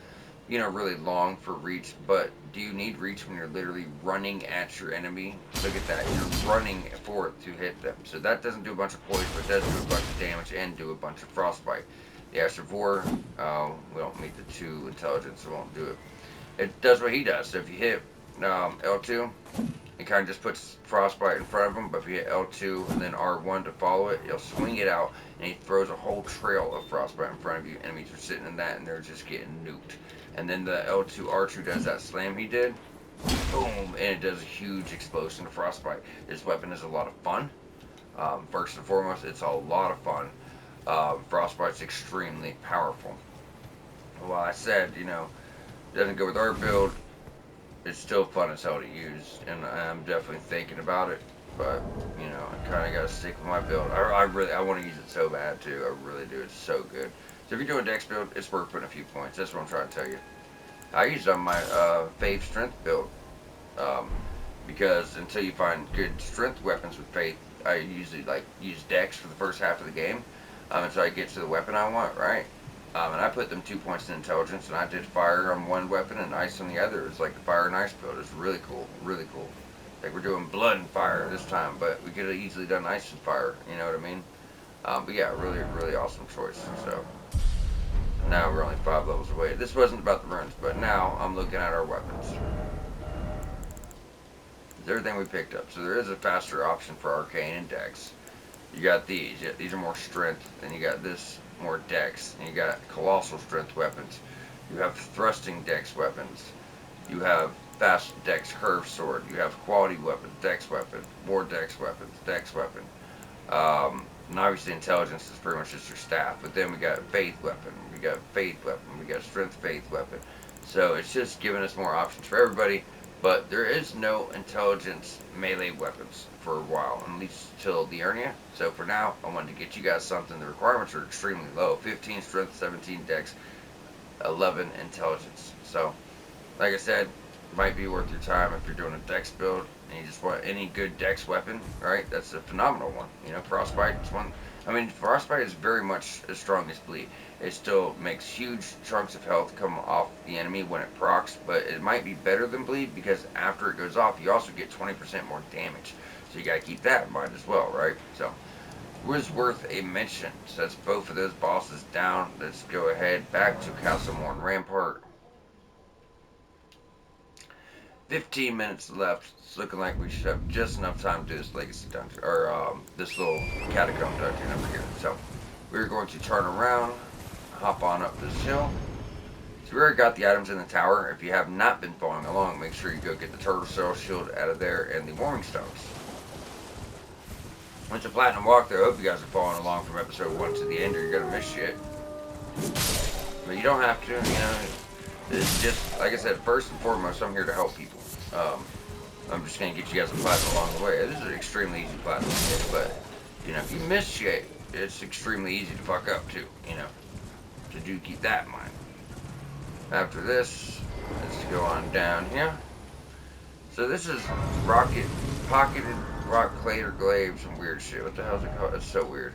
really long for reach, but do you need reach when you're literally running at your enemy? Look at that, you're running for it to hit them. So that doesn't do a bunch of poise, but it does do a bunch of damage and do a bunch of frostbite. The Astrovore, we don't meet the 2 intelligence, so it won't do it. It does what he does, so if you hit L2, it kind of just puts frostbite in front of him, but if you hit L2 and then R1 to follow it, he'll swing it out, and he throws a whole trail of frostbite in front of you. Enemies are sitting in that, and they're just getting nuked. And then the L2 R2 does that slam he did, boom, and it does a huge explosion of frostbite. This weapon is a lot of fun. First and foremost, it's a lot of fun. Frostbite's extremely powerful. Well, I said, doesn't go with our build. it's still fun as hell to use, and I'm definitely thinking about it. But you know, I kind of gotta stick with my build. I want to use it so bad too. I really do. It's so good. So if you're doing dex build, it's worth putting a few points. That's what I'm trying to tell you. I use it on my faith strength build, um, because until you find good strength weapons with faith, I usually like use dex for the first half of the game, until I get to the weapon I want, right? And I put them 2 points in intelligence, and I did fire on one weapon and ice on the other. It's like the fire and ice build. It's really cool, really cool. Like we're doing blood and fire this time, but we could have easily done ice and fire. You know what I mean? But yeah, really, really awesome choice. So now we're only 5 levels away. This wasn't about the runes, but now I'm looking at our weapons. Everything we picked up. So there is a faster option for arcane and dex. You got these. Yeah, these are more strength, and you got this more dex, and you got colossal strength weapons. You have thrusting dex weapons. You have fast dex curve sword. You have quality weapon, dex weapon, more dex weapons, dex weapon. And obviously intelligence is pretty much just your staff. But then we got faith weapon. We got faith weapon. We got strength faith weapon. So it's just giving us more options for everybody. But there is no intelligence melee weapons for a while, at least till the Urnia. So for now, I wanted to get you guys something. The requirements are extremely low. 15 strength, 17 dex, 11 intelligence. So, like I said, might be worth your time if you're doing a dex build and you just want any good dex weapon, right? That's a phenomenal one. You know, frostbite is one. I mean, frostbite is very much as strong as bleed. It still makes huge chunks of health come off the enemy when it procs, but it might be better than bleed because after it goes off, you also get 20% more damage. So you gotta keep that in mind as well, right? So, was worth a mention. So that's both of those bosses down. Let's go ahead back to Castle Morn Rampart. 15 minutes left. It's looking like we should have just enough time to do this legacy dungeon, or this little catacomb dungeon over here. So we're going to turn around, hop on up this hill. So we already got the items in the tower. If you have not been following along, make sure you go get the turtle shell shield out of there and the warming stones. It's a platinum walkthrough. I hope you guys are following along from episode 1 to the end, or you're gonna miss shit. But you don't have to, you know. It's just, like I said, first and foremost, I'm here to help people. I'm just going to get you guys a platinum along the way. This is an extremely easy platinum hit, but, you know, if you miss shit, it's extremely easy to fuck up, too, you know. So do keep that in mind. After this, let's go on down here. So this is pocketed rock crater glaive, some weird shit. What the hell is it called? It's so weird.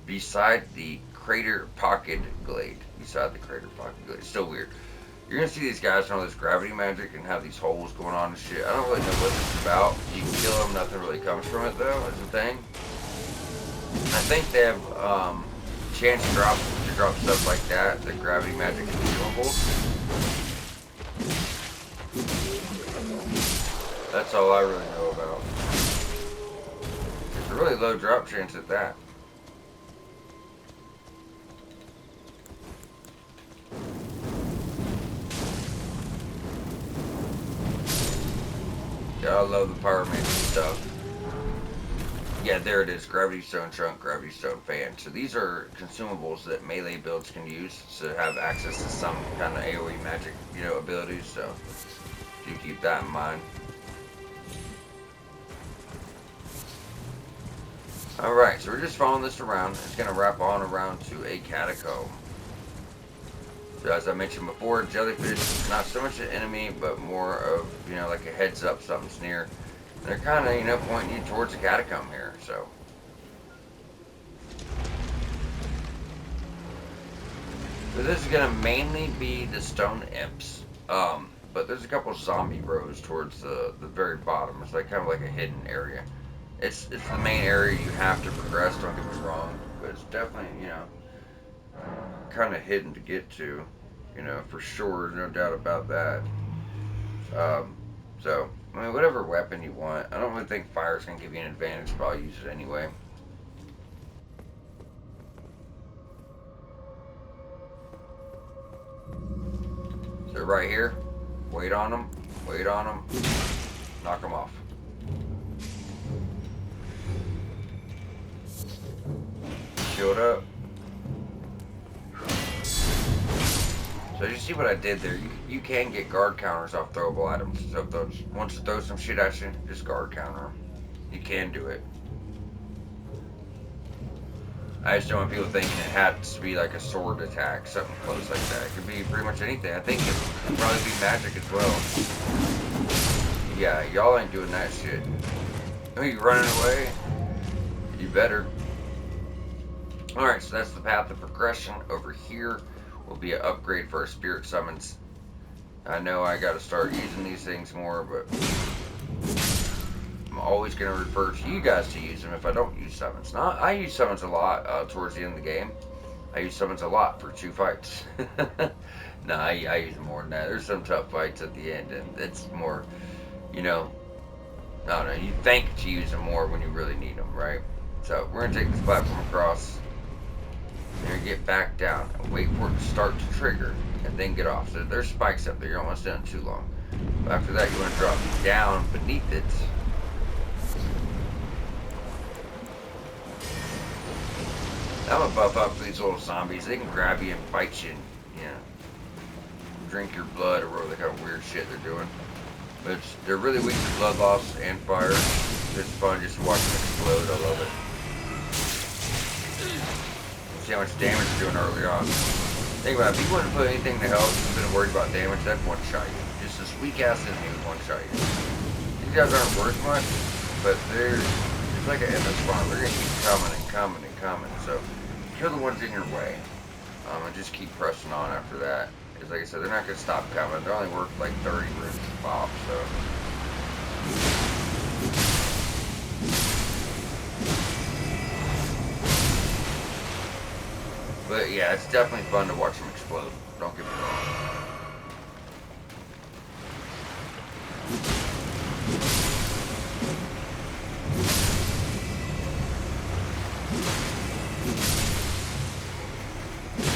Beside the crater pocket glade. Beside the crater pocket glade. It's so weird. You're gonna see these guys and all this gravity magic and have these holes going on and shit. I don't really know what this is about. You can kill them, nothing really comes from it though, is the thing. I think they have chance to drop stuff like that. The gravity magic is consumable. That's all I really know about. It's a really low drop chance at that. Yeah, I love the pyromancy stuff. Yeah, there it is. Gravity Stone Trunk, Gravity Stone Fan. So these are consumables that melee builds can use to have access to some kind of AoE magic, you know, abilities. So do keep that in mind. Alright, so we're just following this around. It's going to wrap on around to a catacomb. So as I mentioned before, jellyfish, not so much an enemy, but more of, you know, like a heads up, something's near. They're kind of, you know, pointing you towards a catacomb here, so. So this is going to mainly be the stone imps. But there's a couple zombie rows towards the very bottom. It's like kind of like a hidden area. It's the main area you have to progress, don't get me wrong. But it's definitely, you know, kind of hidden to get to, you know, for sure, no doubt about that. So, I mean, whatever weapon you want. I don't really think fire's going to give you an advantage, but I'll use it anyway. So right here, wait on them, knock them off. Shield up. So you see what I did there? You can get guard counters off throwable items. So if those wants to throw some shit at you, just guard counter them. You can do it. I just don't want people thinking it has to be like a sword attack, something close like that. It could be pretty much anything. I think it could probably be magic as well. Yeah, y'all ain't doing that shit. Are you running away? You better. Alright, so that's the path of progression. Over here will be an upgrade for our spirit summons. I know I gotta start using these things more, but I'm always gonna refer to you guys to use them if I don't use summons. Now, I use summons a lot towards the end of the game. I use summons a lot for 2 fights. No, I use them more than that. There's some tough fights at the end, and it's more, you know, I don't know, you think to use them more when you really need them, right? So we're gonna take this platform across. You're gonna get back down and wait for it to start to trigger, and then get off. So there's spikes up there. You don't want to stand too long. But after that, you want to drop down beneath it. I'm gonna buff up these little zombies. They can grab you and bite you, and drink your blood or whatever kind of weird shit they're doing. But they're really weak to blood loss and fire. It's fun just to watch them explode. I love it. See how much damage they're doing early on. Think about it. If you wouldn't put anything to help, you've been worried about damage, that'd one-shot you. Just this weak-ass enemy would one-shot you. These guys aren't worth much, but it's like an endless farm. They're gonna keep coming and coming and coming. So kill the ones in your way, and just keep pressing on after that. Because like I said, they're not gonna stop coming. They're only worth like 30 rooms a pop, so. But yeah, it's definitely fun to watch them explode. Don't get me wrong.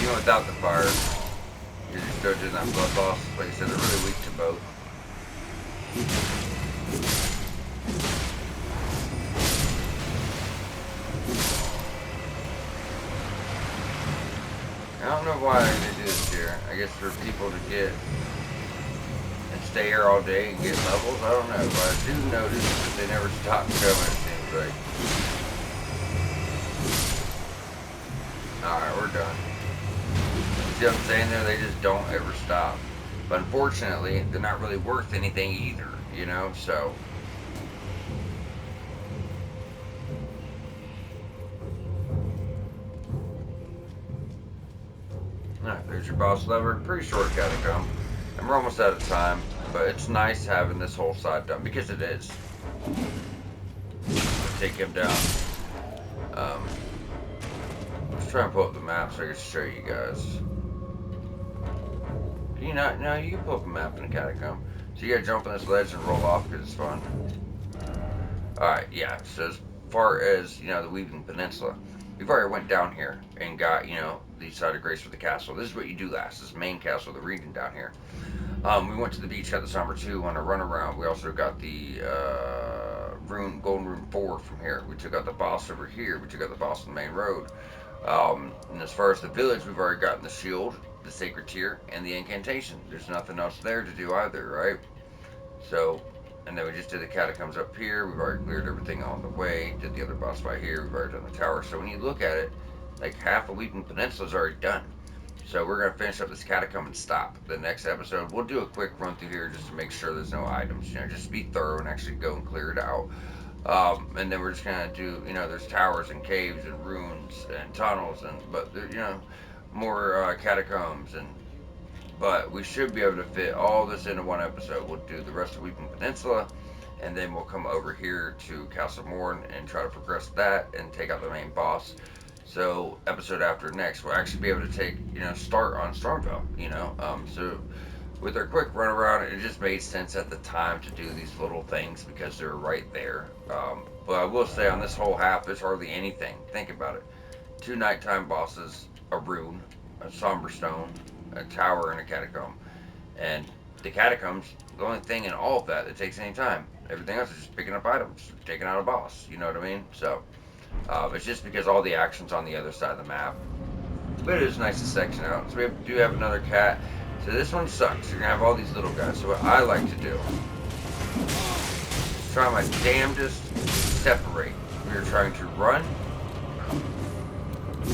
Even without the fire, you're just still doing that blood loss. Like I said, they're really weak to both. I don't know why they do this here. I guess for people to get and stay here all day and get levels. I don't know, but I do notice that they never stop coming, it seems like. Alright, we're done. See what I'm saying there? They just don't ever stop. But unfortunately, they're not really worth anything either, you know? So alright, there's your boss lever. Pretty short catacomb. And we're almost out of time, but it's nice having this whole side done, because it is. Take him down. Let's try and pull up the map so I can show you guys. Can you not? No, you can pull up a map in a catacomb. So you gotta jump on this ledge and roll off because it's fun. Alright, yeah, so as far as, the Weaving Peninsula, we've already went down here and got, the side of grace for the castle. This is what you do last, this main castle, the region down here. We went to the beach, got the Somber 2 on a run around. We also got the Golden Rune 4 from here. We took out the boss over here. We took out the boss on the main road. And as far as the village, we've already gotten the shield, the sacred tier, and the incantation. There's nothing else there to do either, right? So, and then we just did the catacombs up here. We've already cleared everything on the way. Did the other boss fight here. We've already done the tower. So when you look at it, like half of Weeping Peninsula is already done. So we're going to finish up this catacomb and stop. The next episode, we'll do a quick run through here just to make sure there's no items. Just be thorough and actually go and clear it out. And then we're just going to do, there's towers and caves and ruins and tunnels, but more catacombs. But we should be able to fit all this into one episode. We'll do the rest of Weeping Peninsula, and then we'll come over here to Castle Morn and try to progress that and take out the main boss. So episode after next, we'll actually be able to take, start on Stormville, so with our quick run around, it just made sense at the time to do these little things because they're right there. But I will say on this whole half, there's hardly anything. Think about it. 2 nighttime bosses, a rune, a somber stone, a tower, and a catacomb. And the catacombs, the only thing in all of that takes any time. Everything else is just picking up items, taking out a boss, you know what I mean? So, it's just because all the action's on the other side of the map. But it is nice to section out. So we do have another cat. So this one sucks. You're gonna have all these little guys. So what I like to do is try my damnedest to separate. We are trying to run,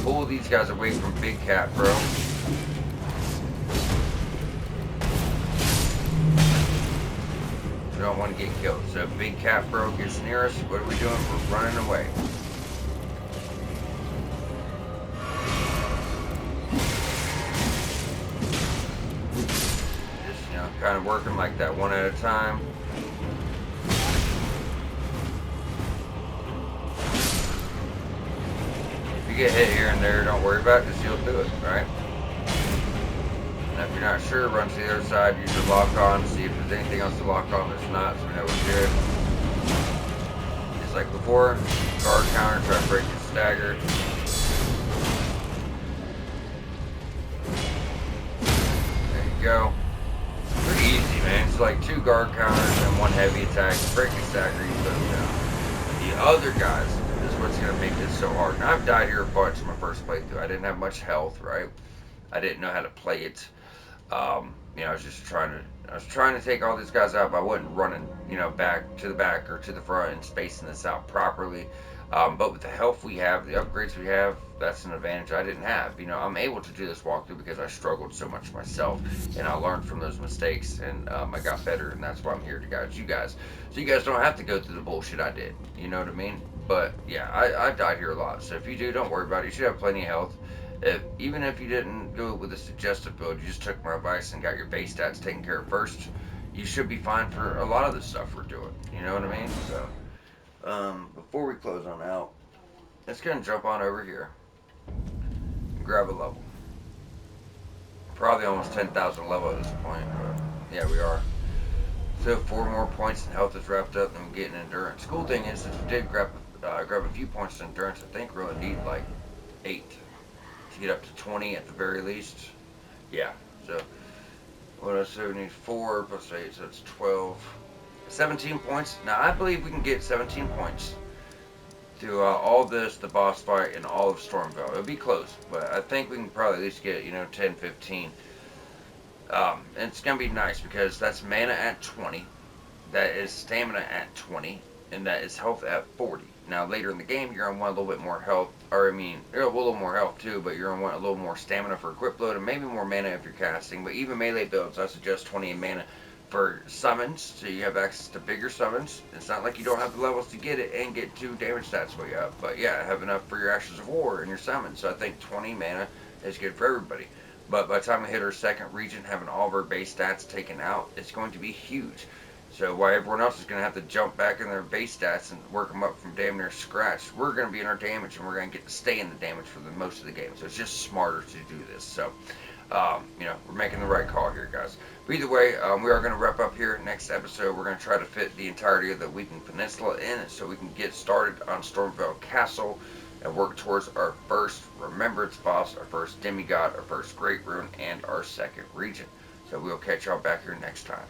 pull these guys away from Big Cat Bro. We don't want to get killed. So if Big Cat Bro gets near us, what are we doing? We're running away. Just, kind of working like that one at a time. If you get hit here and there, don't worry about it, because you'll do it, right? And if you're not sure, run to the other side, use your lock on, see if there's anything else to lock on. There's not, so we know we're good. Just like before, guard counter, try to break your stagger. There you go. Pretty easy, man. It's like 2 guard counters and 1 heavy attack. Break your stagger, you put them down. The other guys is what's going to make this so hard. Now, I've died here a bunch in my first playthrough. I didn't have much health, right? I didn't know how to play it. I was just trying to take all these guys out, but I wasn't running, back to the back or to the front and spacing this out properly. But with the health we have, the upgrades we have, that's an advantage I didn't have. I'm able to do this walkthrough because I struggled so much myself, and I learned from those mistakes, and I got better, and that's why I'm here to guide you guys. So you guys don't have to go through the bullshit I did. You know what I mean? But yeah, I died here a lot. So if you do, don't worry about it. You should have plenty of health. Even if you didn't go with a suggested build, you just took my advice and got your base stats taken care of first, you should be fine for a lot of the stuff we're doing. You know what I mean? So, before we close on out, let's go and jump on over here and grab a level. Probably almost 10,000 level at this point, but yeah, we are. So 4 more points in health is wrapped up, and we get an endurance. Cool thing is, if we did grab a few points in endurance, I think we'll need like 8. To get up to 20 at the very least. Yeah, so what I say, we need 4 plus 8, so it's 12. 17 points. Now I believe we can get 17 points through all this, the boss fight, and all of Stormville. It'll be close, but I think we can probably at least get 10, 15. And it's gonna be nice because that's mana at 20, that is stamina at 20, and that is health at 40. Now later in the game, you're gonna want a little bit more health, or you're a little more health too, but you're gonna want a little more stamina for equip load, and maybe more mana if you're casting. But even melee builds, I suggest 20 in mana for summons, so you have access to bigger summons. It's not like you don't have the levels to get it and get 2 damage stats way up, but yeah, have enough for your Ashes of War and your summons. So I think 20 mana is good for everybody. But by the time we hit our second region, having all of our base stats taken out, it's going to be huge. So while everyone else is going to have to jump back in their base stats and work them up from damn near scratch, we're going to be in our damage, and we're going to get to stay in the damage for the most of the game. So it's just smarter to do this. So, we're making the right call here, guys. But either way, we are going to wrap up here. Next episode, we're going to try to fit the entirety of the Weeping Peninsula in it so we can get started on Stormville Castle and work towards our first Remembrance boss, our first demigod, our first Great Rune, and our second region. So we'll catch y'all back here next time.